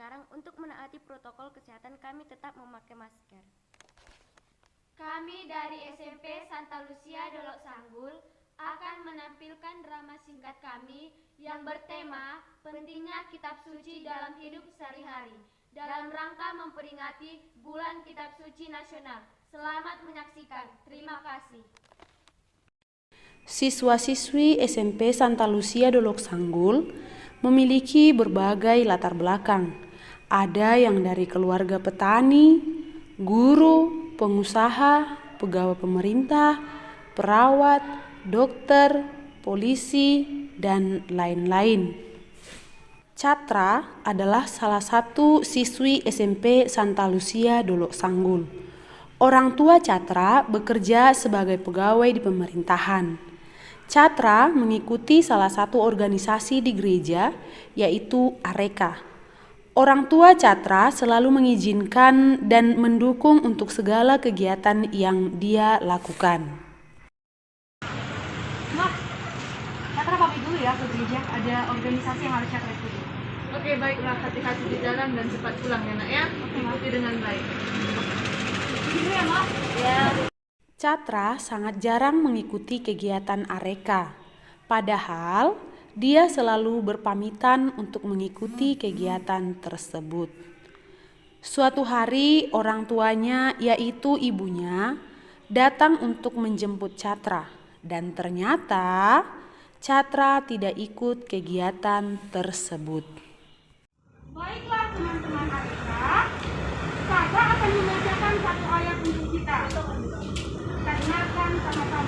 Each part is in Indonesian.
sekarang untuk menaati protokol kesehatan kami tetap memakai masker. Kami dari SMP Santa Lucia Dolok Sanggul akan menampilkan drama singkat kami yang bertema pentingnya kitab suci dalam hidup sehari-hari dalam rangka memperingati Bulan Kitab Suci Nasional. Selamat menyaksikan. Terima kasih. Siswa-siswi SMP Santa Lucia Dolok Sanggul memiliki berbagai latar belakang. Ada yang dari keluarga petani, guru, pengusaha, pegawai pemerintah, perawat, dokter, polisi, dan lain-lain. Catra adalah salah satu siswi SMP Santa Lucia Dolok Sanggul. Orang tua Catra bekerja sebagai pegawai di pemerintahan. Catra mengikuti salah satu organisasi di gereja, yaitu Areka. Orang tua Catra selalu mengizinkan dan mendukung untuk segala kegiatan yang dia lakukan. Mak, Catra pamit dulu ya ke gereja, ada organisasi yang harus Catra ikuti. Oke, baiklah, hati-hati di jalan dan cepat pulang ya nak ya. Ikuti dengan baik. Gitu ya, Mak? Ya. Catra sangat jarang mengikuti kegiatan Areka, padahal dia selalu berpamitan untuk mengikuti kegiatan tersebut. Suatu hari orang tuanya, yaitu ibunya, datang untuk menjemput Catra, dan ternyata Catra tidak ikut kegiatan tersebut. Baiklah teman-teman Areka, Catra akan membacakan satu ayat untuk kita. Kita dengarkan sama-sama.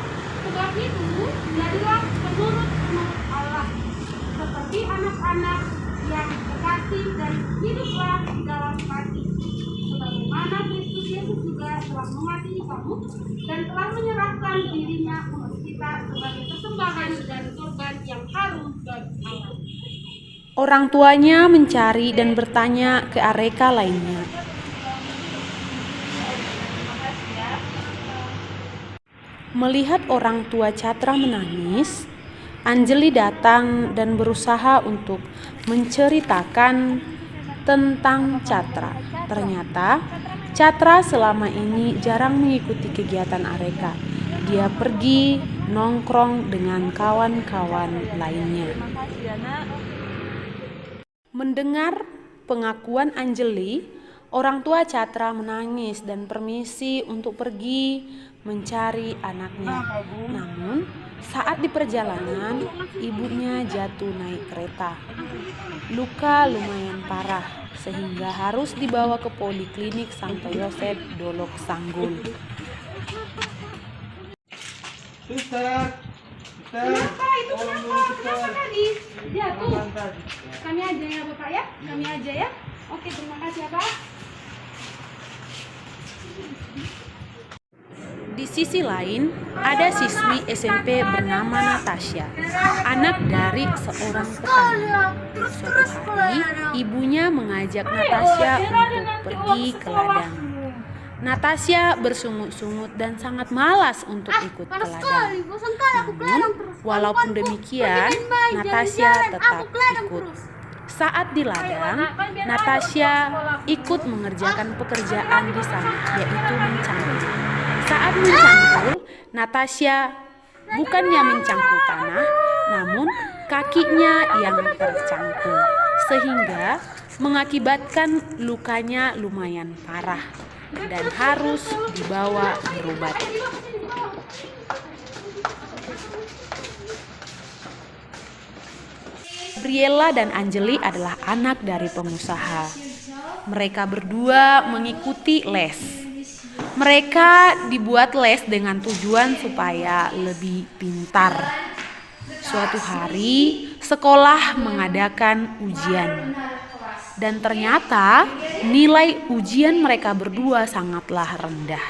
Sebab itu, jadilah menurut Allah, seperti anak-anak yang kekasih dan hiduplah di dalam kasih. Sebagaimana Kristus Yesus juga telah mengasihi kamu dan telah menyerahkan dirinya untuk kita sebagai persembahan dan korban yang harum bagi Allah. Orang tuanya mencari dan bertanya ke Areka lainnya. Melihat orang tua Catra menangis, Anjeli datang dan berusaha untuk menceritakan tentang Catra. Ternyata Catra selama ini jarang mengikuti kegiatan Areka. Dia pergi nongkrong dengan kawan-kawan lainnya. Mendengar pengakuan Anjeli, orang tua Catra menangis dan permisi untuk pergi mencari anaknya. Namun, saat di perjalanan, ibunya jatuh naik kereta. Luka lumayan parah, sehingga harus dibawa ke Poliklinik Santo Yosef Dolok Sanggul. Suster, Kenapa itu kenapa tadi? Jatuh. Kami aja ya Bapak ya, kami aja ya. Oke, terima kasih ya Pak. Di sisi lain, ada siswi SMP bernama Natasha, anak dari seorang petani. Suatu hari, ibunya mengajak Natasha untuk pergi ke ladang. Natasha bersungut-sungut dan sangat malas untuk ikut ke ladang. Namun, walaupun demikian, Natasha tetap ikut. Saat di ladang, Natasha ikut mengerjakan pekerjaan di sana, yaitu mencangkul. Saat mencangkul, Natasha bukannya mencangkul tanah, namun kakinya yang tercangkul, sehingga mengakibatkan lukanya lumayan parah dan harus dibawa berobat. Briella dan Anjeli adalah anak dari pengusaha. Mereka berdua mengikuti les. Mereka dibuat les dengan tujuan supaya lebih pintar. Suatu hari, sekolah mengadakan ujian. Dan ternyata nilai ujian mereka berdua sangatlah rendah.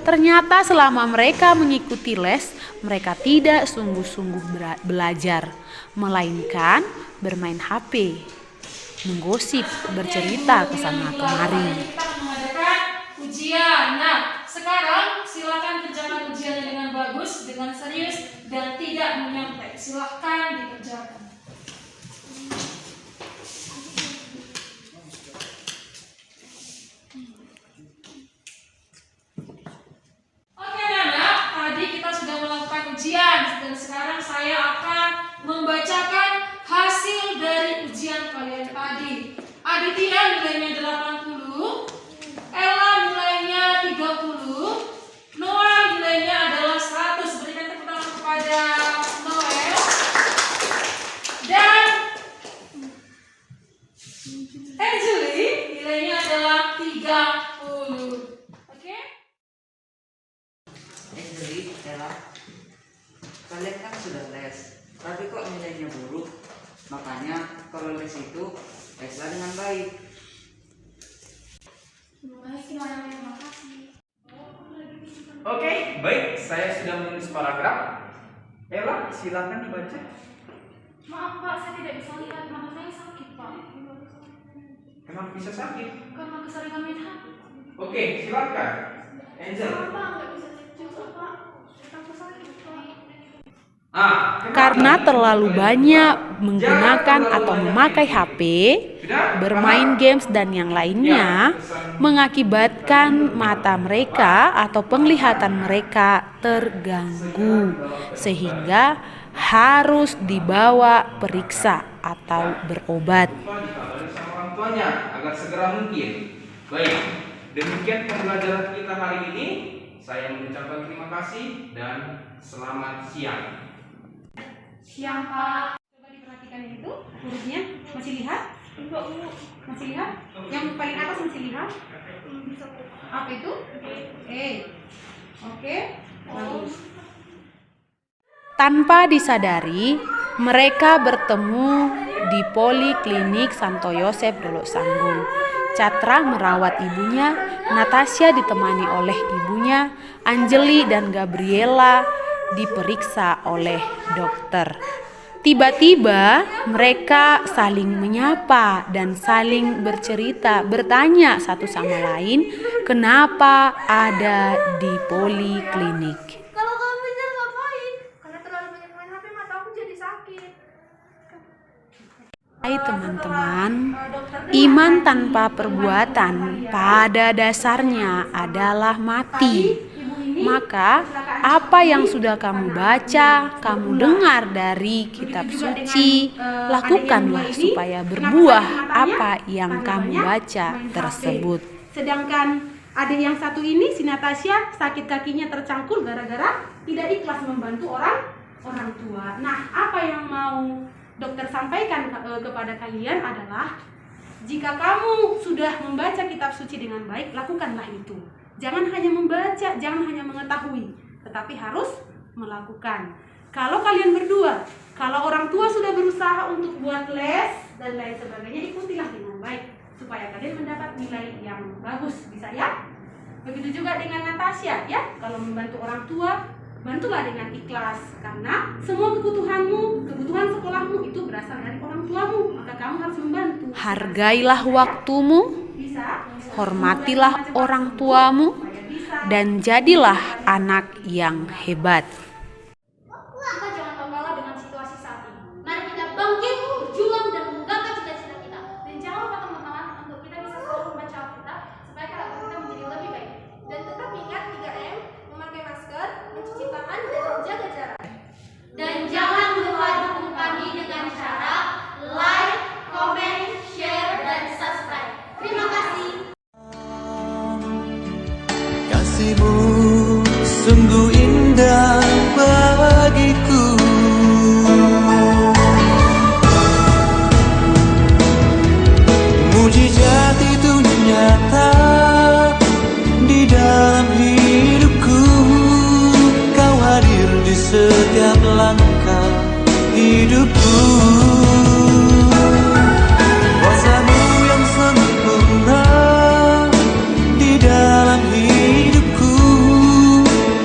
Ternyata selama mereka mengikuti les, mereka tidak sungguh-sungguh belajar, melainkan bermain HP, menggosip, bercerita ke sana kemari. Ujian. Nah, sekarang silakan kerjakan ujiannya dengan bagus, dengan serius, dan tidak menyontek. Silakan dikerjakan. nilainya 80, Ella nilainya 30, Noah nilainya adalah 100. Berikan tepuk tangan kepada Noel. Dan Angeli nilainya adalah 30. Oke? Angeli, Ella, kalian kan sudah les, tapi kok nilainya buruk? Makanya kalau les itu leslah dengan baik. Oke, baik. Saya sudah menulis paragraf. Ella, silakan dibaca. Maaf Pak, saya tidak bisa lihat, mata saya sakit Pak. Kenapa bisa sakit? Karena keseringan main HP. Oke, silakan. Angel. Pak, nggak bisa juga Pak. Aku sakit Pak. Karena terlalu banyak menggunakan atau memakai HP, bermain games dan yang lainnya mengakibatkan mata mereka atau penglihatan mereka terganggu sehingga harus dibawa periksa atau berobat. Dikabarin sama orang tuanya agar segera mungkin. Baik, demikian pembelajaran kita hari ini. Saya mengucapkan terima kasih dan selamat siang. Siang Pak. Coba diperhatikan itu hurufnya. Masih lihat? Masih lihat? Yang paling atas masih lihat? Apa itu? E. Oke. Bagus. Tanpa disadari, mereka bertemu di Poliklinik Santo Yosef Dolok Sanggul. Catra merawat ibunya, Natasha ditemani oleh ibunya, Angeli dan Gabriela diperiksa oleh dokter. Tiba-tiba mereka saling menyapa dan saling bercerita, bertanya satu sama lain kenapa ada di poliklinik. Kalau kamu bisa ngapain? Karena terlalu banyak main HP, mata aku jadi sakit. Hai teman-teman, iman tanpa perbuatan pada dasarnya adalah mati. Maka apa yang sudah kamu baca, kamu dengar dari kitab suci, lakukanlah supaya berbuah apa yang kamu baca tersebut. Sedangkan adik yang satu ini, si Natasha, sakit kakinya tercangkul gara-gara tidak ikhlas membantu orang tua. Nah, apa yang mau dokter sampaikan kepada kalian adalah jika kamu sudah membaca kitab suci dengan baik, lakukanlah itu. Jangan hanya membaca, jangan hanya mengetahui, tetapi harus melakukan. Kalau kalian berdua, kalau orang tua sudah berusaha untuk buat les dan lain sebagainya, ikutilah dengan baik supaya kalian mendapat nilai yang bagus, bisa ya? Begitu juga dengan Natasha ya, kalau membantu orang tua, bantulah dengan ikhlas karena semua kebutuhanmu, kebutuhan sekolahmu itu berasal dari orang tuamu, maka kamu harus membantu. Hargailah waktumu, hormatilah orang tuamu, dan jadilah anak yang hebat. Kita jangan mengalah dengan situasi saat ini. Mari kita bangkit, berjuang dan menggapai cita-cita kita. Dan jangan lupa teman-teman untuk kita bisa selalu membaca Alkitab supaya karakter kita menjadi lebih baik. Dan tetap ingat 3M, memakai masker, mencuci tangan dan menjaga jarak. Dan jangan lupa dukung kami dengan cara like, comment, share, dan subscribe. Terima kasih. Kasihmu sungguh indah bagiku. Mujizat itu nyata di dalam hidupku. Kau hadir di setiap langkah hidupku. Kuasamu yang sempurna di dalam hidupku,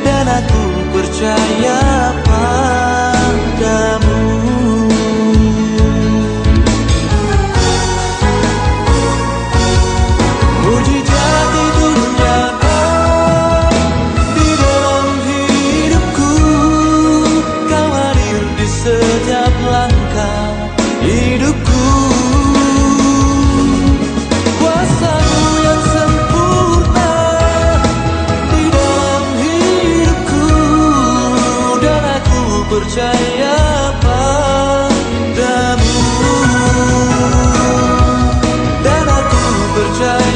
dan aku percaya padamu. Mujizat itu nyata di dalam hidupku. Kau hadir di setiap langkah percaya